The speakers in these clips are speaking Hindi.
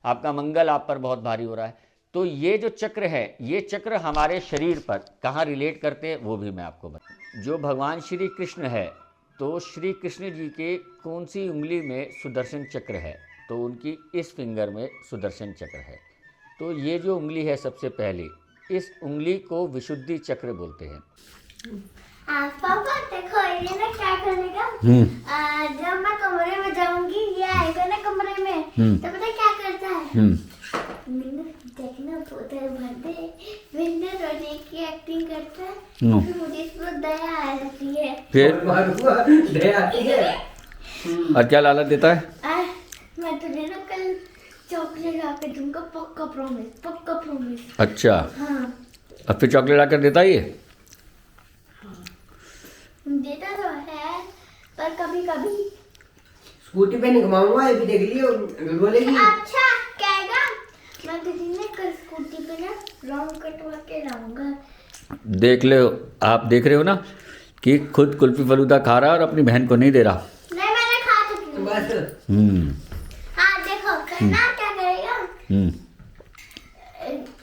आपका मंगल आप पर बहुत भारी हो रहा है। तो ये जो चक्र है, ये चक्र हमारे शरीर पर कहाँ रिलेट करते हैं वो भी मैं आपको बता। जो भगवान श्री कृष्ण है, तो श्री कृष्ण जी के कौन सी उंगली में सुदर्शन चक्र है? तो उनकी इस फिंगर में सुदर्शन चक्र है। तो ये जो उंगली है सबसे पहली, इस उंगली को विशुद्धि चक्र बोलते हैं। पापा देखो ये ना क्या करेगा, जब मैं कमरे में जाऊंगी ये आएगा ना कमरे में, तो पता क्या करता है, देखना बोतल भर दे, विंडो रोने की एक्टिंग करता है, फिर मुझे इस पर दया आ जाती है। फिर दया आती है। और क्या लालच देता है? मैं तुझे ना कल चॉकलेट ला के दूंगा, पक्का प्रॉमिस, पक्का प्रॉमिस। अच्छा, हाँ अब फिर चॉकलेट लाकर देता ही है? देता तो है, पर कभी कभी। स्कूटी पे नहीं घुमाऊंगा, ये भी देख लियो, बोलेगी। अच्छा कहेगा, मैं तुझे ना कल स्कूटी पे ना रॉन्ग कटवा के लाऊंगा। देख लो, आप देख रहे हो ना कि खुद कुल्फी फलूदा खा रहा है और अपनी बहन को नहीं दे रहा। नहीं मैंने खा चुकी हूँ। बस हाँ देखो करना क्या करेगा,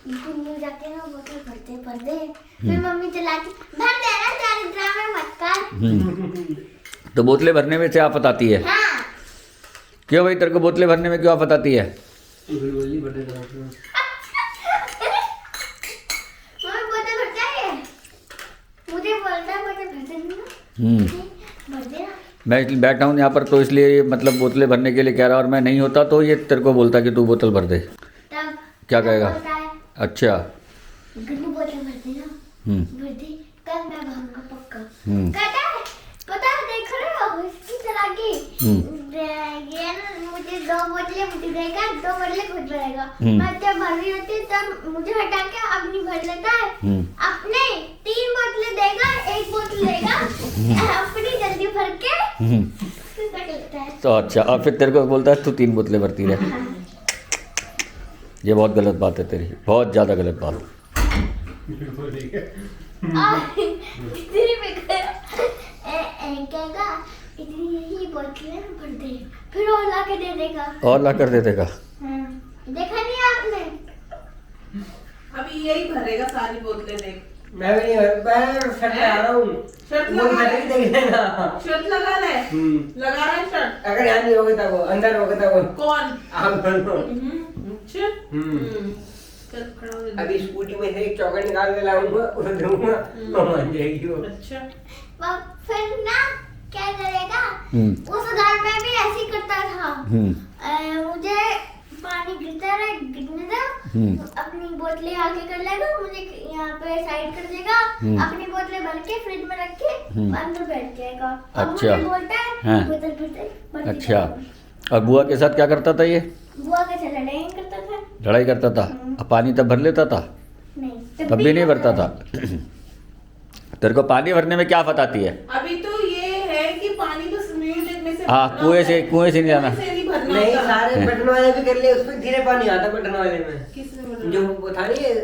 घूमने जाके ना बोतल भरते भरते, फिर मम्मी चलाती भर देना, ज्यादा ड्रामे मत कर। तो बोतलें भरने में से आफत आती है। हाँ क्यों भाई, तेरे को बोतलें भरने में क्यों आफत आती है? मम्मी बोतल भर जाए, मुझे बोलता है बोतल भर देना, भर देना। मैं बैठा हूँ यहाँ पर तो इसलिए मतलब बोतलें भरने के लिए कह रहा, और मैं नहीं होता तो ये तेरे को बोलता कि तू बोतल भर दे। तब क्या कहेगा? बोलता है अच्छा, गन्नू बोतल भर देना, भर दे, कल मैं भरूंगा पक्का। कहता है पता है, देख रहे हो इसकी चालाकी, ये ना मुझे 2 बोतलें मुझे देगा, 2 बोतलें खुद भरेगा। मैं जब भर रही होती तब मुझे हटा के अपनी भर लेता है, अपने 3 बोतलें देगा, 1 बोतल देगा, अपनी जल्दी भर के फिर कर लेता है। तो अच्छा, और फिर तेरे को बोलता है तू 3 बोतलें भरती रहे। ये बहुत गलत बात है तेरी, बहुत ज़्यादा गलत बात। कहेगा इतनी ही बोतलें भर दे, फिर और ला के दे देगा, और ला कर दे देगा। देखा नहीं आपने? अभी यही भरेगा सारी बोतलें, देख। मैं भी नहीं, मैं शर्ट लगा रहा हूँ। शर्ट वो लगा मैंने भी देख लेना। शर्ट लगा ले, लगा रहा है शर्ट। अगर यहाँ नहीं होगा तब अंदर होगा तब कौन? आप दोनों। अच्छा। चल खड़ा हो जा। अभी स्कूटी में से एक चॉकलेट निकाल के लाऊंगा, उसे दूंगा, वो मान जाएगी वो। अच्छा। फिर ना क्या करेगा, उस घर में भी ऐसे ही करता था। मुझे पानी गिरता रहा, गिरने दो, अपनी बोतलें आगे कर लेगा, मुझे यहाँ पे साइड कर देगा, अपनी बोतलें भर के फ्रिज में रख के अंदर बैठ जाएगा। अब अच्छा। मुझे बोलता है बोतल भर दे। अच्छा, और बुआ के साथ क्या करता था ये? बुआ के साथ लड़ाई करता था। लड़ाई करता था? अब पानी तब भर लेता था? नहीं, तब भी नहीं भरता था। तेरे को पानी भरने में क्या आफत आती है? अभी तो ये है कि पानी तो स्विमिंग में से हाँ, कुएं से नहीं जाना। कुएं से नहीं भरना नहीं, होता। सारे बटन वाले भी कर लिए, उसमें धीरे पानी आता बटन वाले में। किसने भरना? जो वो था नहीं,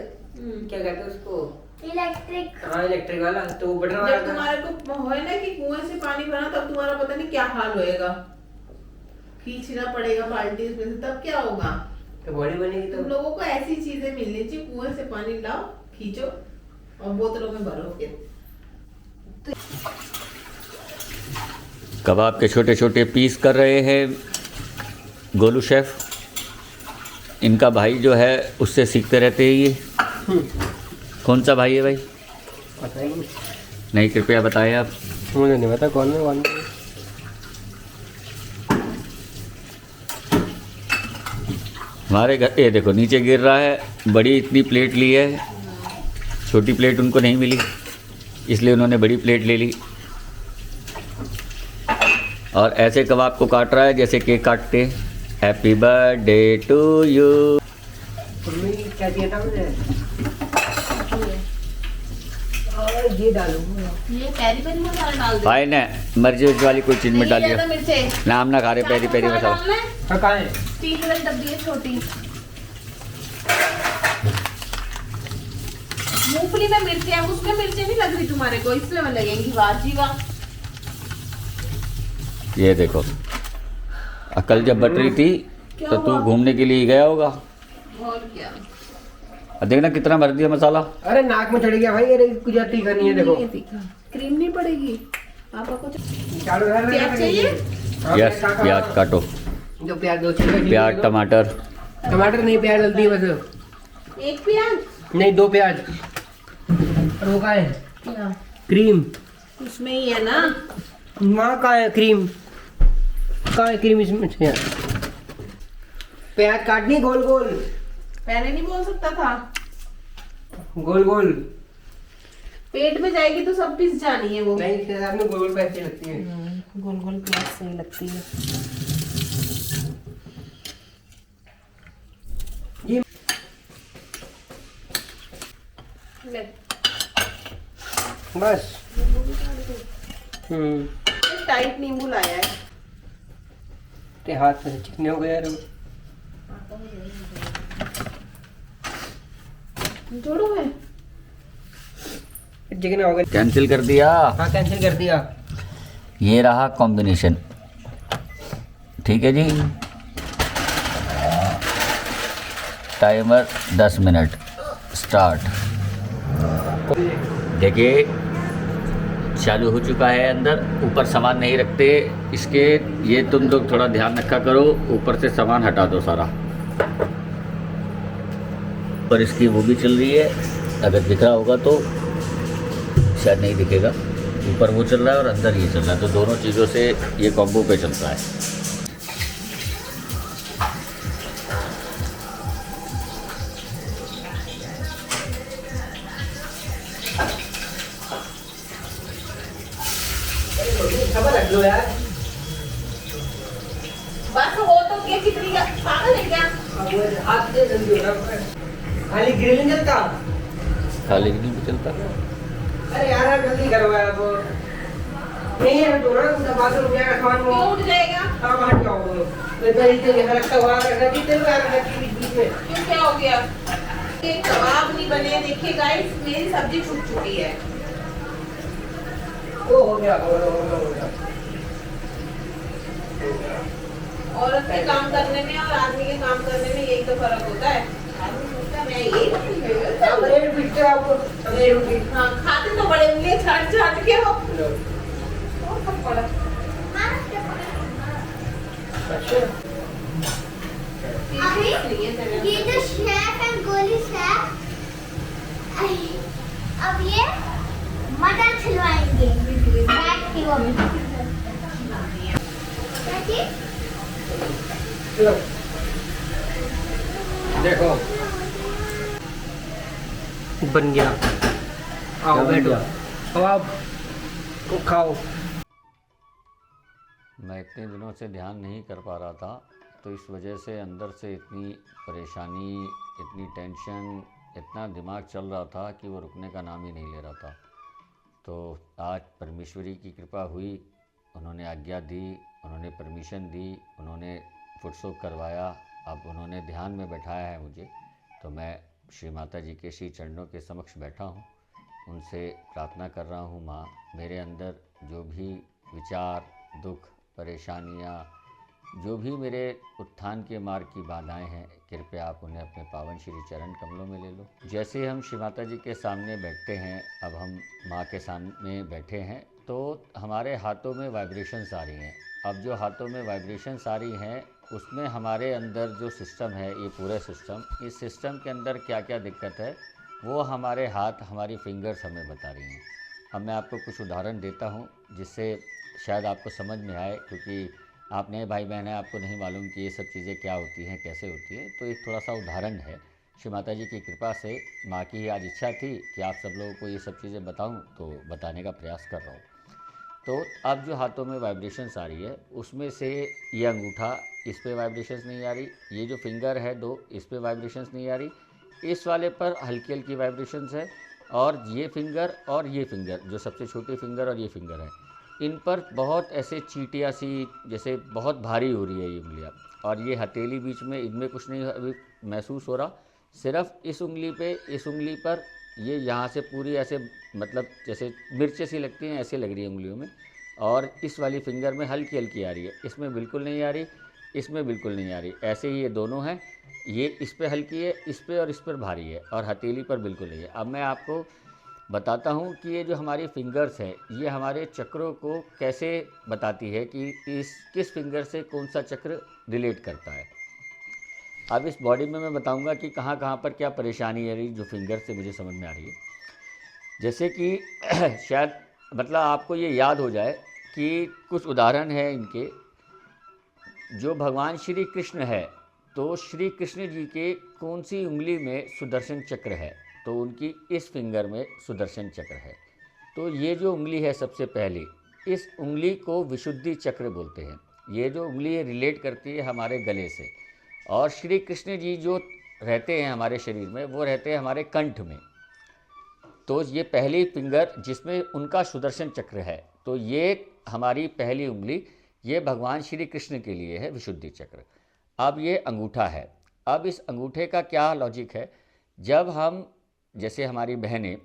क्या कहते हैं उसको? इलेक्ट्रिक। हाँ, इलेक्ट्रिक वाला, तो वो बटन वाला जब था। तुम्हारे को होए ना कि कुएं से पानी भरा, तब तुम्हारा पता नहीं क्या हाल होएगा, खींचना पड़ेगा बाल्टी उसमें से, तब क्या होगा? तो बॉडी बनेगी तुम तो। लोगों को ऐसी चीजें मिलनी चाहिए, कुएं से पानी लाओ, खींचो और बोतलों में भरोगे। कबाब के छोटे छोटे पीस कर रहे हैं गोलू शेफ। इनका भाई जो है उससे सीखते रहते हैं ये। कौन सा भाई है भाई? पता ही नहीं, कृपया बताएं आप। मुझे नहीं पता कौन है कौन। हमारे घर ये देखो नीचे गिर रहा है। बड़ी इतनी प्लेट ली है, छोटी प्लेट उनको नहीं मिली, इसलिए उन्होंने बड़ी प्लेट ले ली। और ऐसे कबाब को काट रहा है जैसे केक काटते। Happy birthday to you. Mummy क्या दिया था मुझे? और ये डालो। ये पेरी पेरी मसाला डाल दे। भाई ने मर्जी वाली कोई चीज़ में डाल दिया। मिर्चे नाम ना खा रहे पेरी पेरी मसाला। हाँ, कहाँ है? 3 वाली डब्बी है छोटी। मूंगफली में मिर्चे है, उसमें मिर्चे नहीं लग रही तुम्हारे को, इसमें लगेंगी। वाह जी वाह। ये देखो, कल जब बट रही थी क्या तो तू हुआ? घूमने के लिए गया होगा। और क्या? अब देखना कितना भर दिया मसाला। अरे नाक में चढ़ गया भाई, अरे कुछ जाती करनी है देखो। नहीं तीखा। क्रीम नहीं पड़ेगी पापा को। चालू कर ले। प्याज चाहिए? यस, प्याज काटो। दो प्याज, दो छिलके प्याज, टमाटर। टमाटर नहीं, प्याज जल्दी बस। एक प्याज? नहीं, दो प्याज। और वो का है क्या? क्रीम। उसमें ही है ना। माँ का है क्रीम, का है क्रीम इसमें से। प्याज काटनी गोल गोल, पहले नहीं बोल सकता था। गोल गोल। पेट में जाएगी तो सब पीस जानी है वो। नहीं, इसके साथ में गोल गोल पैसे लगती है। गोल गोल प्याज सही लगती है। ये ले। बस। टाइट नींबू लाया है। ते हाथ में चिकने हो गए यार। जोड़ो है। चिकने हो गए। कैंसिल कर दिया। हाँ, कैंसिल कर दिया। ये रहा कॉम्बिनेशन, ठीक है जी। Timer 10 minute, start. देखिए चालू हो चुका है। अंदर ऊपर सामान नहीं रखते इसके, ये तुम लोग थोड़ा ध्यान रखा करो, ऊपर से सामान हटा दो सारा। पर इसकी वो भी चल रही है, अगर दिख रहा होगा तो शायद नहीं दिखेगा। ऊपर वो चल रहा है और अंदर ये चल रहा है, तो दोनों चीज़ों से ये कॉम्बो पे चलता है। खबर रख लो यार। बस हो तो क्या, कितनी का पागल है क्या? अब वो हाथ से जल्दी हो रहा है। खाली ग्रिल नहीं चलता। खाली नहीं भी चलता। अरे यार जल्दी करो यार। वो नहीं है तो ना, उनका बाथरूम में जाएगा सामान वो। क्यों उठ जाएगा? हाँ, हट जाओ वो। मैं तो इसे यहाँ रखा हुआ है, रखी तेल का रखी बीच में। क्यों, क्या हो गया? ये कबाब नहीं बने। देखिए गाइस, मेरी सब्जी छूट चुकी है। वो हो गया, हो गया। औरत के काम करने में और आदमी के काम करने में यही तो फर्क होता है। आदमी सोचता है मैं यही हाँ, पनीर पीसते हो आपको, पनीर रोटी। हाँ, खाते तो बड़े उंगली छाट छाट के हो। और सब पड़ा। अच्छा। अभी ये जो शेफ है गोली शेफ, अब ये मटन छिलवाएंगे बैठ के वो भी। क्या चीज़? चलो देखो बन गया। आओ बैठो, अब आप को खाओ। मैं इतने दिनों से ध्यान नहीं कर पा रहा था, तो इस वजह से अंदर से इतनी परेशानी, इतनी टेंशन, इतना दिमाग चल रहा था कि वो रुकने का नाम ही नहीं ले रहा था। तो आज परमेश्वरी की कृपा हुई, उन्होंने आज्ञा दी, उन्होंने परमिशन दी, उन्होंने फुटसोक करवाया। अब उन्होंने ध्यान में बैठाया है मुझे, तो मैं श्री माता जी के श्री चरणों के समक्ष बैठा हूँ। उनसे प्रार्थना कर रहा हूँ, माँ मेरे अंदर जो भी विचार, दुख, परेशानियाँ, जो भी मेरे उत्थान के मार्ग की बाधाएं हैं, कृपया आप उन्हें अपने पावन श्री चरण कमलों में ले लो। जैसे हम श्री माता जी के सामने बैठते हैं, अब हम माँ के सामने बैठे हैं, तो हमारे हाथों में वाइब्रेशंस आ रही हैं। अब जो हाथों में वाइब्रेशंस आ रही हैं, उसमें हमारे अंदर जो सिस्टम है, ये पूरा सिस्टम, इस सिस्टम के अंदर क्या क्या दिक्कत है, वो हमारे हाथ, हमारी फिंगर्स हमें बता रही हैं। अब मैं आपको कुछ उदाहरण देता हूँ जिससे शायद आपको समझ में आए, क्योंकि आप नए भाई बहन हैं, आपको नहीं मालूम कि ये सब चीज़ें क्या होती हैं, कैसे होती हैं। तो एक थोड़ा सा उदाहरण है। श्री माता जी की कृपा से, माँ की आज इच्छा थी कि आप सब लोगों को ये सब चीज़ें बताऊं, तो बताने का प्रयास कर रहा हूँ। तो अब जो हाथों में वाइब्रेशंस आ रही है, उसमें से ये अंगूठा, इस पे वाइब्रेशंस नहीं आ रही। ये जो फिंगर है 2, इस पे वाइब्रेशंस नहीं आ रही। इस वाले पर हल्की हल्की वाइब्रेशंस है। और ये फिंगर और ये फिंगर, जो सबसे छोटी फिंगर और ये फिंगर है, इन पर बहुत ऐसे चींटियाँ सी, जैसे बहुत भारी हो रही है ये उंगलियाँ। और ये हथेली बीच में, इनमें कुछ नहीं अभी महसूस हो रहा। सिर्फ इस उंगली पे, इस उंगली पर, ये यहाँ से पूरी ऐसे, मतलब जैसे मिर्चें सी लगती हैं, ऐसे लग रही है उंगलियों में। और इस वाली फिंगर में हल्की हल्की आ रही है, इसमें बिल्कुल नहीं आ रही। इसमें बिल्कुल नहीं आ रही। ऐसे ही ये दोनों हैं, ये इस पे हल्की है, इस पे और इस पर भारी है, और हथेली पर बिल्कुल नहीं है। अब मैं आपको बताता हूँ कि ये जो हमारी फिंगर्स है ये हमारे चक्रों को कैसे बताती है कि इस किस फिंगर से कौन सा चक्र रिलेट करता है। अब इस बॉडी में मैं बताऊंगा कि कहाँ कहाँ पर क्या परेशानी है जो फिंगर से मुझे समझ में आ रही है। जैसे कि शायद मतलब आपको ये याद हो जाए कि कुछ उदाहरण है इनके। जो भगवान श्री कृष्ण है तो श्री कृष्ण जी के कौन सी उंगली में सुदर्शन चक्र है, तो उनकी इस फिंगर में सुदर्शन चक्र है। तो ये जो उंगली है सबसे पहली, इस उंगली को विशुद्धि चक्र बोलते हैं। ये जो उंगली है रिलेट करती है हमारे गले से, और श्री कृष्ण जी जो रहते हैं हमारे शरीर में वो रहते हैं हमारे कंठ में। तो ये पहली फिंगर जिसमें उनका सुदर्शन चक्र है, तो ये हमारी पहली उंगली ये भगवान श्री कृष्ण के लिए है विशुद्धि चक्र। अब ये अंगूठा है। अब इस अंगूठे का क्या लॉजिक है, जब हम जैसे हमारी बहनें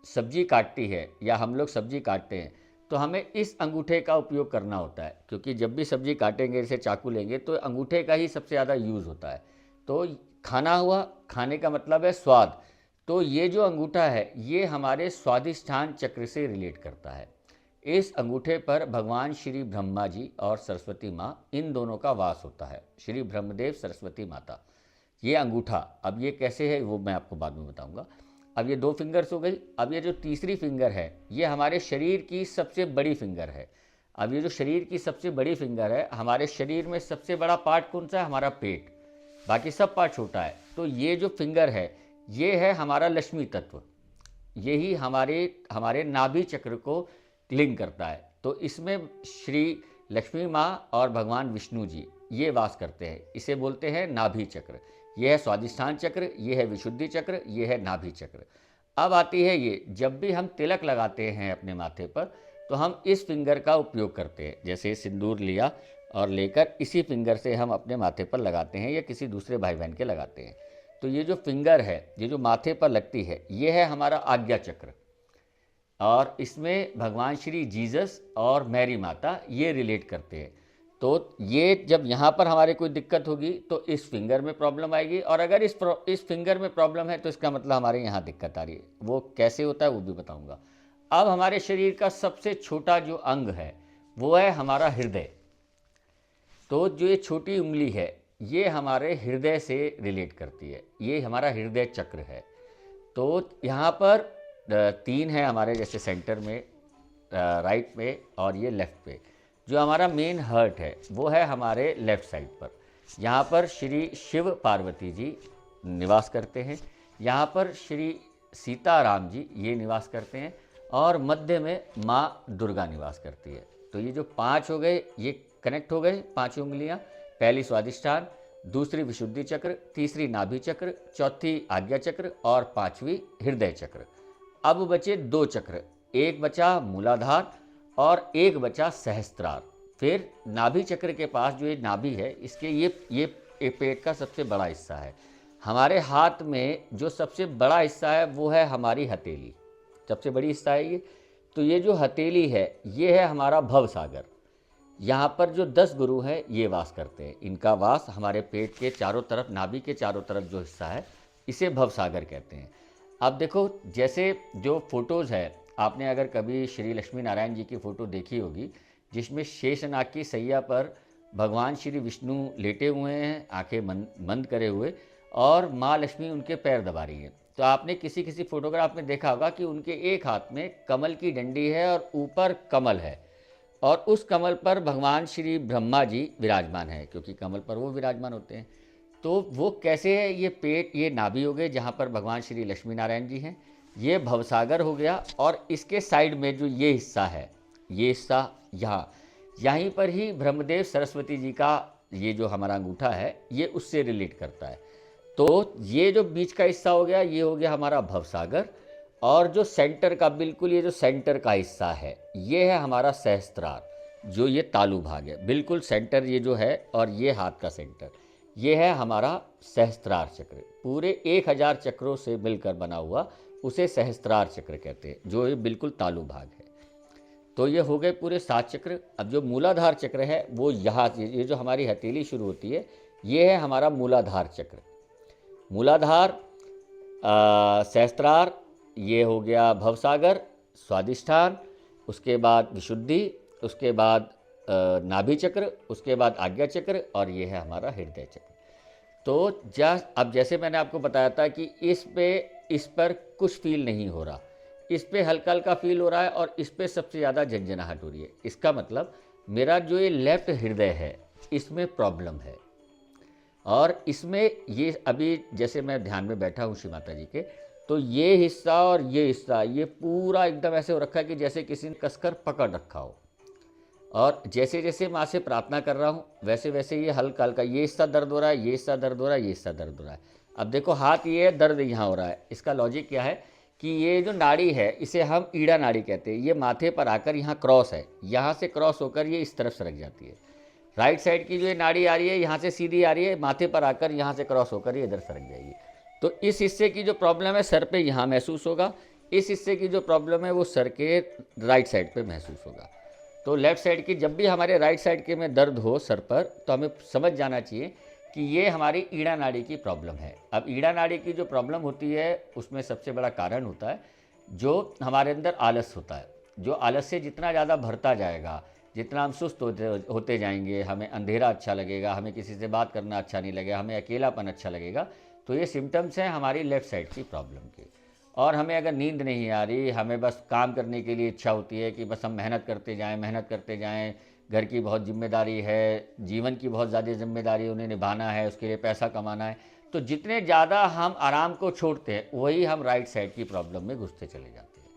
सब्जी काटती है या हम लोग सब्जी काटते हैं तो हमें इस अंगूठे का उपयोग करना होता है, क्योंकि जब भी सब्जी काटेंगे जैसे चाकू लेंगे तो अंगूठे का ही सबसे ज़्यादा यूज़ होता है। तो खाना हुआ, खाने का मतलब है स्वाद, तो ये जो अंगूठा है ये हमारे स्वादिष्ठान चक्र से रिलेट करता है। इस अंगूठे पर भगवान श्री ब्रह्मा जी और सरस्वती माँ, इन दोनों का वास होता है। श्री ब्रह्मदेव सरस्वती माता, ये अंगूठा। अब ये कैसे है वो मैं आपको बाद में बताऊंगा। अब ये 2 फिंगर्स हो गई। अब ये जो तीसरी फिंगर है ये हमारे शरीर की सबसे बड़ी फिंगर है। अब ये जो शरीर की सबसे बड़ी फिंगर है, हमारे शरीर में सबसे बड़ा पार्ट कौन सा है, हमारा पेट, बाकी सब पार्ट छोटा है। तो ये जो फिंगर है ये है हमारा लक्ष्मी तत्व, यही हमारे नाभि चक्र को लिंक करता है। तो इसमें श्री लक्ष्मी माँ और भगवान विष्णु जी ये वास करते हैं, इसे बोलते हैं नाभि चक्र। यह है स्वादिष्ठान चक्र, ये है विशुद्धि चक्र, ये है नाभि चक्र। अब आती है ये, जब भी हम तिलक लगाते हैं अपने माथे पर तो हम इस फिंगर का उपयोग करते हैं। जैसे सिंदूर लिया और लेकर इसी फिंगर से हम अपने माथे पर लगाते हैं या किसी दूसरे भाई बहन के लगाते हैं। तो ये जो फिंगर है, ये जो माथे पर लगती है, ये है हमारा आज्ञा चक्र, और इसमें भगवान श्री जीसस और मैरी माता ये रिलेट करते हैं। तो ये जब यहाँ पर हमारे कोई दिक्कत होगी तो इस फिंगर में प्रॉब्लम आएगी, और अगर इस फिंगर में प्रॉब्लम है तो इसका मतलब हमारे यहाँ दिक्कत आ रही है। वो कैसे होता है वो भी बताऊँगा। अब हमारे शरीर का सबसे छोटा जो अंग है वो है हमारा हृदय। तो जो ये छोटी उंगली है ये हमारे हृदय से रिलेट करती है, ये हमारा हृदय चक्र है। तो यहाँ पर 3 है हमारे, जैसे सेंटर में, राइट में और ये लेफ़्ट पे। जो हमारा मेन हार्ट है वो है हमारे लेफ़्ट साइड पर। यहाँ पर श्री शिव पार्वती जी निवास करते हैं, यहाँ पर श्री सीताराम जी ये निवास करते हैं, और मध्य में माँ दुर्गा निवास करती है। तो ये जो 5 हो गए ये कनेक्ट हो गए, 5 उंगलियाँ। पहली स्वादिष्ठान, दूसरी विशुद्धि चक्र, तीसरी नाभि चक्र, चौथी आज्ञा चक्र और 5वीं हृदय चक्र। अब बचे 2 चक्र, एक बचा मूलाधार और एक बचा सहस्त्रार। फिर नाभि चक्र के पास जो ये नाभि है, इसके ये पेट का सबसे बड़ा हिस्सा है। हमारे हाथ में जो सबसे बड़ा हिस्सा है वो है हमारी हथेली, सबसे बड़ी हिस्सा है ये। तो ये जो हथेली है ये है हमारा भव सागर। यहाँ पर जो 10 गुरु हैं ये वास करते हैं, इनका वास हमारे पेट के चारों तरफ, नाभि के चारों तरफ जो हिस्सा है इसे भव सागर कहते हैं। अब देखो, जैसे जो फोटोज़ है, आपने अगर कभी श्री लक्ष्मी नारायण जी की फ़ोटो देखी होगी जिसमें शेषनाग की सैया पर भगवान श्री विष्णु लेटे हुए हैं, आंखें बंद करे हुए, और माँ लक्ष्मी उनके पैर दबा रही है। तो आपने किसी फोटोग्राफ में देखा होगा कि उनके एक हाथ में कमल की डंडी है और ऊपर कमल है, और उस कमल पर भगवान श्री ब्रह्मा जी विराजमान है, क्योंकि कमल पर वो विराजमान होते हैं। तो वो कैसे है, ये पेट, ये नाभि हो गए जहाँ पर भगवान श्री लक्ष्मी नारायण जी हैं, ये भवसागर हो गया, और इसके साइड में जो ये हिस्सा है, ये हिस्सा यहीं पर ही ब्रह्मदेव सरस्वती जी का ये जो हमारा अंगूठा है ये उससे रिलेट करता है। तो ये जो बीच का हिस्सा हो गया ये हो गया हमारा भवसागर, और जो सेंटर का बिल्कुल ये जो सेंटर का हिस्सा है ये है हमारा सहस्त्रार, जो ये तालू भाग है बिल्कुल सेंटर ये जो है, और ये हाथ का सेंटर ये है हमारा सहस्त्रार चक्र। पूरे 1000 चक्रों से मिलकर बना हुआ उसे सहस्त्रार चक्र कहते हैं, जो ये बिल्कुल तालू भाग है। तो ये हो गए पूरे 7 चक्र। अब जो मूलाधार चक्र है वो यहाँ, ये जो हमारी हथेली शुरू होती है ये है हमारा मूलाधार चक्र। मूलाधार, सहस्त्रार, ये हो गया भवसागर, स्वादिष्ठान, उसके बाद विशुद्धि, उसके बाद नाभि चक्र, उसके बाद आज्ञा चक्र, और ये है हमारा हृदय चक्र। तो अब जैसे मैंने आपको बताया था कि इस पर कुछ फील नहीं हो रहा, इस पे हल्का हल्का फील हो रहा है और इस पे सबसे ज़्यादा झंझनाहट हो रही है। इसका मतलब मेरा जो ये लेफ्ट हृदय है इसमें प्रॉब्लम है। और इसमें ये अभी जैसे मैं ध्यान में बैठा हूँ श्री माता जी के, तो ये हिस्सा और ये हिस्सा ये पूरा एकदम ऐसे हो रखा है कि जैसे किसी ने कसकर पकड़ रखा हो। और जैसे जैसे माँ से प्रार्थना कर रहा हूँ वैसे वैसे ये हल्का हल्का ये हिस्सा दर्द हो रहा है, ये हिस्सा दर्द हो रहा है, ये हिस्सा दर्द हो रहा है। अब देखो हाथ ये दर्द यहाँ हो रहा है, इसका लॉजिक क्या है कि ये जो नाड़ी है इसे हम ईड़ा नाड़ी कहते हैं। ये माथे पर आकर यहाँ क्रॉस है, यहाँ से क्रॉस होकर ये इस तरफ सरक जाती है। राइट साइड की जो ये नाड़ी आ रही है यहाँ से सीधी आ रही है, माथे पर आकर यहाँ से क्रॉस होकर ये इधर सरक जाएगी। तो इस हिस्से की जो प्रॉब्लम है सर पे यहाँ महसूस होगा, इस हिस्से की जो प्रॉब्लम है वो सर के राइट साइड पे महसूस होगा। तो लेफ़्ट साइड की जब भी हमारे राइट साइड के में दर्द हो सर पर, तो हमें समझ जाना चाहिए कि ये हमारी ईड़ा नाड़ी की प्रॉब्लम है। अब ईड़ा नाड़ी की जो प्रॉब्लम होती है उसमें सबसे बड़ा कारण होता है जो हमारे अंदर आलस होता है। जो आलस्य जितना ज़्यादा भरता जाएगा, जितना हम सुस्त होते जाएंगे, हमें अंधेरा अच्छा लगेगा, हमें किसी से बात करना अच्छा नहीं लगेगा, हमें अकेलापन अच्छा लगेगा, तो ये सिम्टम्स हैं हमारी लेफ़्ट साइड की प्रॉब्लम के। और हमें अगर नींद नहीं आ रही, हमें बस काम करने के लिए इच्छा होती है कि बस हम मेहनत करते जाएं, घर की बहुत जिम्मेदारी है, जीवन की बहुत ज़्यादा जिम्मेदारी उन्हें निभाना है, उसके लिए पैसा कमाना है, तो जितने ज़्यादा हम आराम को छोड़ते हैं वही हम राइट साइड की प्रॉब्लम में घुसते चले जाते हैं।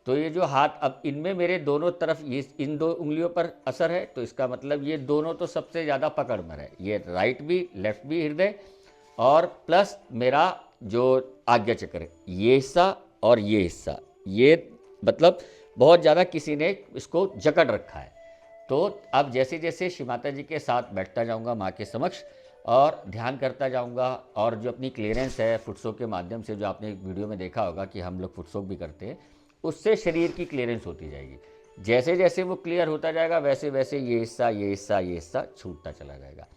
तो ये जो हाथ, अब इनमें मेरे दोनों तरफ ये इन 2 उंगलियों पर असर है, तो इसका मतलब ये दोनों तो सबसे ज़्यादा पकड़ में है, ये राइट भी लेफ़्ट भी हृदय और प्लस मेरा जो आज्ञा चक्र है ये हिस्सा और ये हिस्सा, ये मतलब बहुत ज़्यादा किसी ने इसको जकड़ रखा है। तो अब जैसे जैसे श्री माता जी के साथ बैठता जाऊंगा माँ के समक्ष और ध्यान करता जाऊंगा, और जो अपनी क्लियरेंस है फुटसोक के माध्यम से, जो आपने वीडियो में देखा होगा कि हम लोग फुटसोक भी करते हैं, उससे शरीर की क्लियरेंस होती जाएगी। जैसे जैसे वो क्लियर होता जाएगा वैसे वैसे ये हिस्सा छूटता चला जाएगा।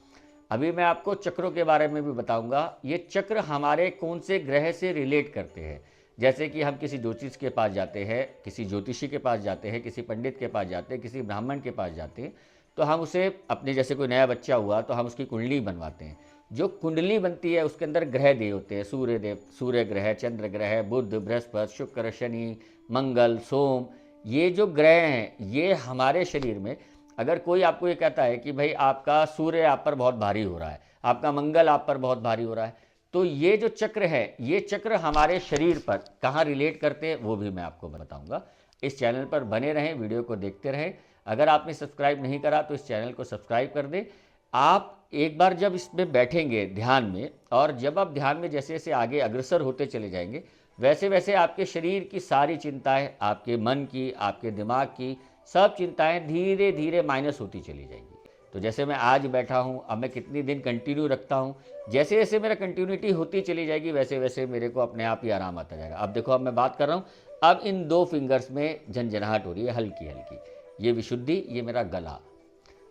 अभी मैं आपको चक्रों के बारे में भी बताऊंगा। ये चक्र हमारे कौन से ग्रह से रिलेट करते हैं। जैसे कि हम किसी ज्योतिष के पास जाते हैं, किसी ज्योतिषी के पास जाते हैं, किसी पंडित के पास जाते हैं, किसी ब्राह्मण के पास जाते हैं, तो हम उसे अपने, जैसे कोई नया बच्चा हुआ तो हम उसकी कुंडली बनवाते हैं। जो कुंडली बनती है उसके अंदर ग्रह दिए होते हैं, सूर्य ग्रह, चंद्र ग्रह, बुध, बृहस्पति, शुक्र, शनि, मंगल, सोम, ये जो ग्रह हैं ये हमारे शरीर में, अगर कोई आपको ये कहता है कि भाई आपका सूर्य आप पर बहुत भारी हो रहा है, आपका मंगल आप पर बहुत भारी हो रहा है, तो ये जो चक्र है ये चक्र हमारे शरीर पर कहाँ रिलेट करते हैं वो भी मैं आपको बताऊंगा। इस चैनल पर बने रहें, वीडियो को देखते रहें। अगर आपने सब्सक्राइब नहीं करा तो इस चैनल को सब्सक्राइब कर दें। आप एक बार जब इसमें बैठेंगे ध्यान में, और जब आप ध्यान में जैसे जैसे आगे अग्रसर होते चले जाएंगे वैसे वैसे आपके शरीर की सारी चिंताएँ, आपके मन की, आपके दिमाग की सब चिंताएँ धीरे धीरे माइनस होती चली जाएंगी। तो जैसे मैं आज बैठा हूँ, अब मैं कितनी दिन कंटिन्यू रखता हूँ, जैसे जैसे मेरा कंटिन्यूटी होती चली जाएगी वैसे वैसे मेरे को अपने आप ही आराम आता जाएगा। अब देखो, अब मैं बात कर रहा हूँ, अब इन 2 फिंगर्स में झंझनाहट हो रही है हल्की हल्की। ये विशुद्धि, ये मेरा गला,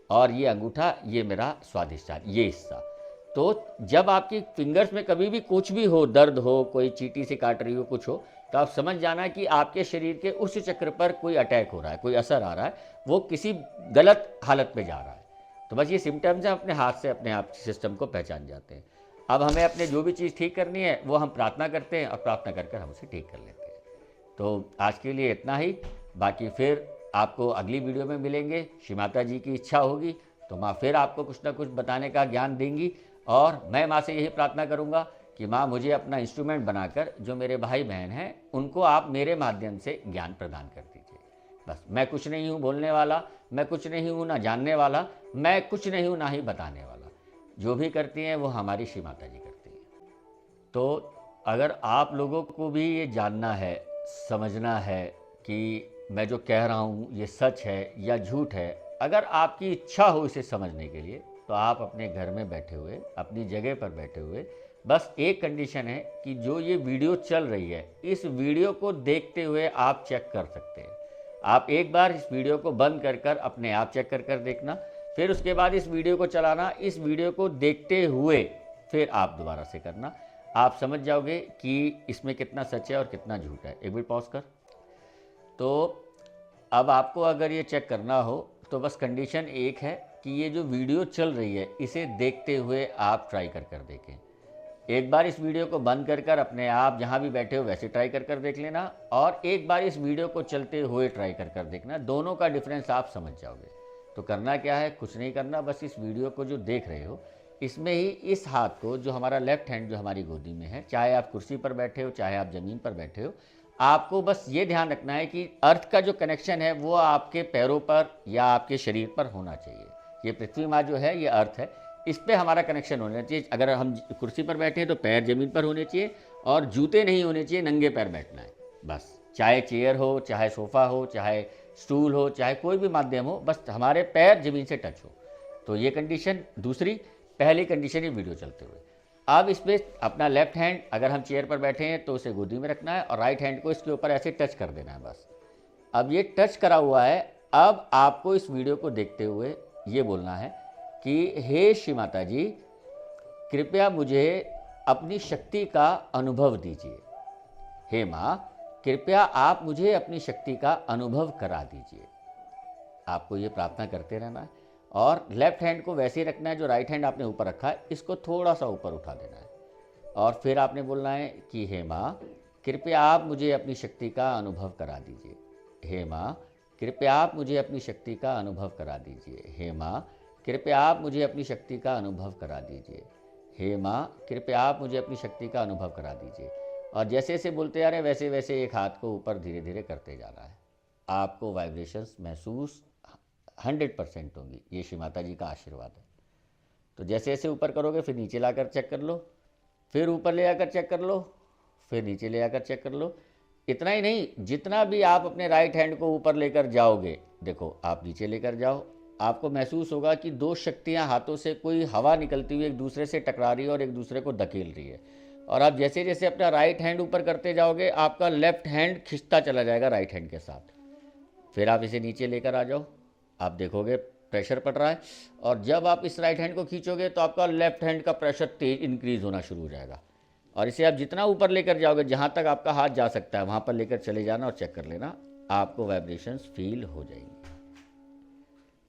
और ये अंगूठा, ये मेरा स्वादिष्ठान, ये हिस्सा। तो जब आपकी फिंगर्स में कभी भी कुछ भी हो, दर्द हो, कोई चींटी से काट रही हो, कुछ हो, तो आप समझ जाना कि आपके शरीर के उस चक्र पर कोई अटैक हो रहा है, कोई असर आ रहा है, वो किसी गलत हालत में जा रहा है। तो बस ये सिम्टम्स हैं, अपने हाथ से अपने आप सिस्टम को पहचान जाते हैं। अब हमें अपने जो भी चीज़ ठीक करनी है वो हम प्रार्थना करते हैं, और प्रार्थना कर हम उसे ठीक कर लेते हैं। तो आज के लिए इतना ही, बाकी फिर आपको अगली वीडियो में मिलेंगे। श्री माता जी की इच्छा होगी तो माँ फिर आपको कुछ ना कुछ बताने का ज्ञान देंगी, और मैं माँ से यही प्रार्थना करूँगा कि माँ मुझे अपना इंस्ट्रूमेंट बनाकर जो मेरे भाई बहन हैं उनको आप मेरे माध्यम से ज्ञान प्रदान कर दीजिए। बस, मैं कुछ नहीं हूँ बोलने वाला, मैं कुछ नहीं हूँ ना जानने वाला, मैं कुछ नहीं हूँ ना ही बताने वाला। जो भी करती हैं वो हमारी श्री माता जी करती हैं। तो अगर आप लोगों को भी ये जानना है, समझना है कि मैं जो कह रहा हूँ ये सच है या झूठ है, अगर आपकी इच्छा हो इसे समझने के लिए, तो आप अपने घर में बैठे हुए, अपनी जगह पर बैठे हुए, बस एक कंडीशन है कि जो ये वीडियो चल रही है इस वीडियो को देखते हुए आप चेक कर सकते हैं। आप एक बार इस वीडियो को बंद कर कर अपने आप चेक कर कर देखना, फिर उसके बाद इस वीडियो को चलाना, इस वीडियो को देखते हुए फिर आप दोबारा से करना। आप समझ जाओगे कि इसमें कितना सच है और कितना झूठ है। एक मिनट पॉज कर। तो अब आपको अगर ये चेक करना हो तो बस कंडीशन एक है कि ये जो वीडियो चल रही है इसे देखते हुए आप ट्राई कर कर देखें। एक बार इस वीडियो को बंद कर कर अपने आप जहाँ भी बैठे हो वैसे ट्राई कर कर देख लेना, और एक बार इस वीडियो को चलते हुए ट्राई कर कर देखना। दोनों का डिफरेंस आप समझ जाओगे। तो करना क्या है, कुछ नहीं करना, बस इस वीडियो को जो देख रहे हो इसमें ही इस हाथ को, जो हमारा लेफ्ट हैंड जो हमारी गोदी में है, चाहे आप कुर्सी पर बैठे हो चाहे आप ज़मीन पर बैठे हो, आपको बस ये ध्यान रखना है कि अर्थ का जो कनेक्शन है वो आपके पैरों पर या आपके शरीर पर होना चाहिए। ये पृथ्वी माँ जो है ये अर्थ है, इस पर हमारा कनेक्शन होना चाहिए। अगर हम कुर्सी पर बैठे हैं तो पैर ज़मीन पर होने चाहिए और जूते नहीं होने चाहिए, नंगे पैर बैठना है बस। चाहे चेयर हो, चाहे सोफ़ा हो, चाहे स्टूल हो, चाहे कोई भी माध्यम हो, बस हमारे पैर ज़मीन से टच हो। तो ये कंडीशन दूसरी। पहली कंडीशन ये वीडियो चलते हुए। अब इसमें अपना लेफ्ट हैंड, अगर हम चेयर पर बैठे हैं तो उसे गोदी में रखना है और राइट हैंड को इसके ऊपर ऐसे टच कर देना है बस। अब ये टच करा हुआ है। अब आपको इस वीडियो को देखते हुए ये बोलना है कि हे श्री माता जी, कृपया मुझे अपनी शक्ति का अनुभव दीजिए। हे माँ, कृपया आप मुझे अपनी शक्ति का अनुभव करा दीजिए। आपको ये प्रार्थना करते रहना है और लेफ्ट हैंड को वैसे ही रखना है जो राइट हैंड आपने ऊपर रखा है, इसको थोड़ा सा ऊपर उठा देना है और फिर आपने बोलना है कि हे माँ, कृपया आप मुझे अपनी शक्ति का अनुभव करा दीजिए। हे माँ, कृपया आप मुझे अपनी शक्ति का अनुभव करा दीजिए। हे माँ, कृपया आप मुझे अपनी शक्ति का अनुभव करा दीजिए। हे माँ, कृपया आप मुझे अपनी शक्ति का अनुभव करा दीजिए। और जैसे जैसे बोलते जा रहे हैं वैसे वैसे एक हाथ को ऊपर धीरे धीरे करते जाना है। आपको वाइब्रेशंस महसूस 100% होंगी। ये श्री माता जी का आशीर्वाद है। तो जैसे जैसे ऊपर करोगे फिर नीचे लाकर चेक कर लो, फिर ऊपर ले आकर चेक कर लो, फिर नीचे ले आकर चेक कर लो। इतना ही नहीं, जितना भी आप अपने राइट हैंड को ऊपर लेकर जाओगे, देखो आप नीचे लेकर जाओ, आपको महसूस होगा कि दो शक्तियां हाथों से कोई हवा निकलती हुई एक दूसरे से टकरा रही है और एक दूसरे को धकेल रही है। और आप जैसे जैसे अपना राइट हैंड ऊपर करते जाओगे आपका लेफ्ट हैंड खिंचता चला जाएगा राइट हैंड के साथ। फिर आप इसे नीचे लेकर आ जाओ, आप देखोगे प्रेशर पड़ रहा है और जब आप इस राइट हैंड को खींचोगे तो आपका लेफ्ट हैंड का प्रेशर तेज इंक्रीज होना शुरू हो जाएगा। और इसे आप जितना ऊपर लेकर जाओगे, जहाँ तक आपका हाथ जा सकता है वहाँ पर लेकर चले जाना और चेक कर लेना, आपको वाइब्रेशंस फील हो जाएंगी।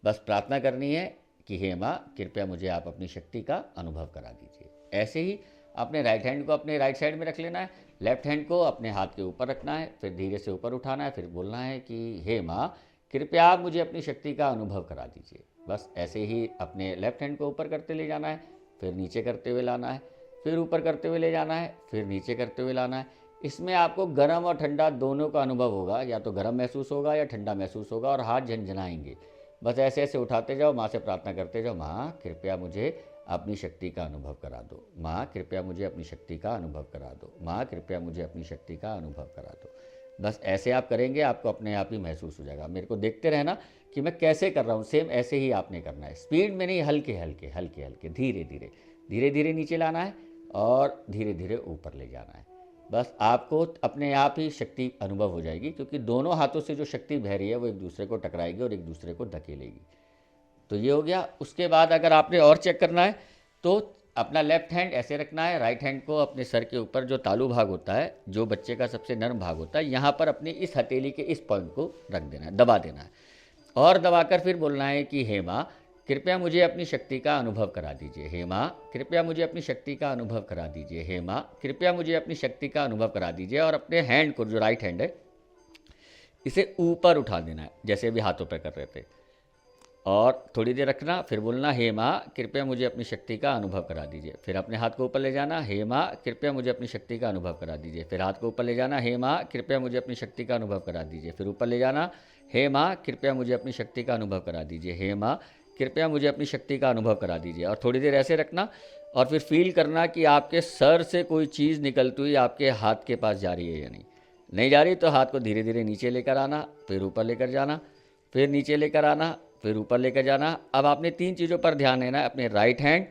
बस प्रार्थना करनी है कि हे माँ, कृपया मुझे आप अपनी शक्ति का अनुभव करा दीजिए। ऐसे ही अपने राइट हैंड को अपने राइट साइड में रख लेना है, लेफ्ट हैंड को अपने हाथ के ऊपर रखना है, फिर धीरे से ऊपर उठाना है, फिर बोलना है कि हे माँ, कृपया आप मुझे अपनी शक्ति का अनुभव करा दीजिए। बस ऐसे ही अपने लेफ्ट हैंड को ऊपर करते ले जाना है, फिर नीचे करते हुए लाना है, फिर ऊपर करते हुए ले जाना है, फिर नीचे करते हुए लाना है। इसमें आपको गर्म और ठंडा दोनों का अनुभव होगा, या तो गर्म महसूस होगा या ठंडा महसूस होगा और हाथ झंझनाएंगे। बस ऐसे ऐसे उठाते जाओ, माँ से प्रार्थना करते जाओ, माँ कृपया मुझे अपनी शक्ति का अनुभव करा दो, माँ कृपया मुझे अपनी शक्ति का अनुभव करा दो, माँ कृपया मुझे अपनी शक्ति का अनुभव करा दो। बस ऐसे आप करेंगे, आपको अपने आप ही महसूस हो जाएगा। मेरे को देखते रहना कि मैं कैसे कर रहा हूँ, सेम ऐसे ही आपने करना है। स्पीड में नहीं, हल्के हल्के हल्के हल्के धीरे धीरे धीरे धीरे नीचे लाना है और धीरे धीरे ऊपर ले जाना है। बस आपको अपने आप ही शक्ति अनुभव हो जाएगी, क्योंकि दोनों हाथों से जो शक्ति बह रही है वो एक दूसरे को टकराएगी और एक दूसरे को धकेलेगी। तो ये हो गया। उसके बाद अगर आपने और चेक करना है तो अपना लेफ्ट हैंड ऐसे रखना है, राइट हैंड को अपने सर के ऊपर जो तालू भाग होता है, जो बच्चे का सबसे नर्म भाग होता है, यहाँ पर अपनी इस हथेली के इस पॉइंट को रख देना है, दबा देना है और दबाकर फिर बोलना है कि हे माँ, कृपया मुझे अपनी शक्ति का अनुभव करा दीजिए। हे माँ, कृपया मुझे अपनी शक्ति का अनुभव करा दीजिए। हे माँ, कृपया मुझे अपनी शक्ति का अनुभव करा दीजिए। और अपने हैंड को, जो राइट हैंड है, इसे ऊपर उठा देना है जैसे अभी हाथों पर कर रहे थे, और थोड़ी देर रखना, फिर बोलना हे माँ, कृपया मुझे अपनी शक्ति का अनुभव करा दीजिए। फिर अपने हाथ को ऊपर ले जाना, हे माँ, कृपया मुझे अपनी शक्ति का अनुभव करा दीजिए। फिर हाथ को ऊपर ले जाना, हे माँ, कृपया मुझे अपनी शक्ति का अनुभव करा दीजिए। फिर ऊपर ले जाना, हे माँ, कृपया मुझे अपनी शक्ति का अनुभव करा दीजिए। हे माँ, कृपया मुझे अपनी शक्ति का अनुभव करा दीजिए। और थोड़ी देर ऐसे रखना और फिर फील करना कि आपके सर से कोई चीज़ निकलती हुई आपके हाथ के पास जा रही है या नहीं जा रही, तो हाथ को धीरे धीरे नीचे लेकर आना, फिर ऊपर लेकर जाना, फिर नीचे लेकर आना, फिर ऊपर लेकर जाना। अब आपने 3 चीज़ों पर ध्यान देना है, अपने राइट हैंड,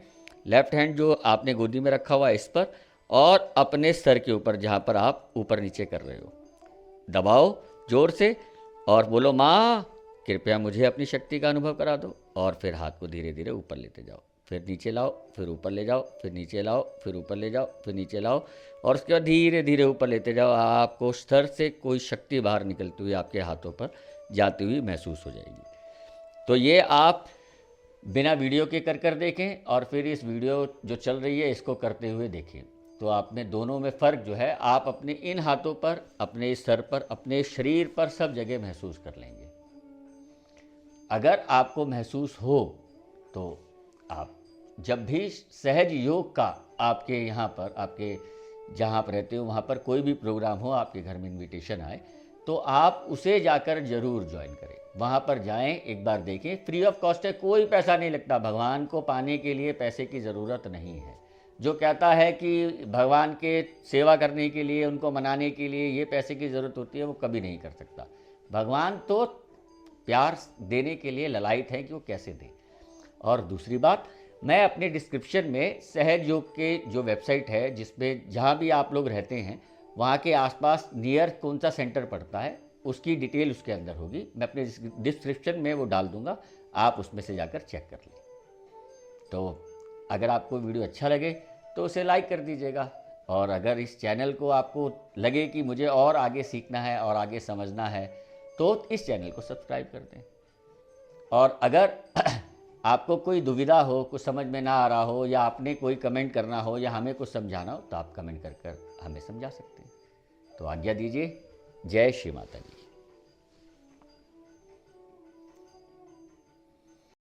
लेफ्ट हैंड जो आपने गोदी में रखा हुआ है इस पर, और अपने सर के ऊपर जहाँ पर आप ऊपर नीचे कर रहे हो। दबाओ जोर से और बोलो माँ कृपया मुझे अपनी शक्ति का अनुभव करा दो, और फिर हाथ को धीरे धीरे ऊपर लेते जाओ, फिर नीचे लाओ, फिर ऊपर ले जाओ, फिर नीचे लाओ, फिर ऊपर ले जाओ, फिर नीचे लाओ, और उसके बाद धीरे धीरे ऊपर लेते जाओ। आपको स्तर से कोई शक्ति बाहर निकलती हुई आपके हाथों पर जाती हुई महसूस हो जाएगी। तो ये आप बिना वीडियो के कर देखें, और फिर इस वीडियो जो चल रही है इसको करते हुए देखें, तो आप में दोनों में फ़र्क जो है आप अपने इन हाथों पर, अपने सर पर, अपने शरीर पर सब जगह महसूस कर लेंगे। अगर आपको महसूस हो तो आप जब भी सहज योग का आपके यहाँ पर, आपके जहाँ पर रहते हो वहाँ पर कोई भी प्रोग्राम हो, आपके घर में इनविटेशन आए, तो आप उसे जाकर ज़रूर ज्वाइन करें। वहाँ पर जाएं, एक बार देखें, फ्री ऑफ कॉस्ट है, कोई पैसा नहीं लगता। भगवान को पाने के लिए पैसे की ज़रूरत नहीं है। जो कहता है कि भगवान के सेवा करने के लिए, उनको मनाने के लिए ये पैसे की ज़रूरत होती है, वो कभी नहीं कर सकता। भगवान तो प्यार देने के लिए ललायत है कि वो कैसे दें। और दूसरी बात, मैं अपने डिस्क्रिप्शन में सहज योग के जो वेबसाइट है, जिसमें जहाँ भी आप लोग रहते हैं वहाँ के आसपास नियर कौन सा सेंटर पड़ता है उसकी डिटेल उसके अंदर होगी। मैं अपने डिस्क्रिप्शन में वो डाल दूँगा, आप उसमें से जाकर चेक कर लें। तो अगर आपको वीडियो अच्छा लगे तो उसे लाइक कर दीजिएगा, और अगर इस चैनल को आपको लगे कि मुझे और आगे सीखना है और आगे समझना है तो इस चैनल को सब्सक्राइब कर दें। और अगर आपको कोई दुविधा हो, कुछ समझ में ना आ रहा हो, या आपने कोई कमेंट करना हो, या हमें कुछ समझाना हो, तो आप कमेंट कर हमें समझा सकते हैं। तो आज्ञा दीजिए। जय श्री माता जी।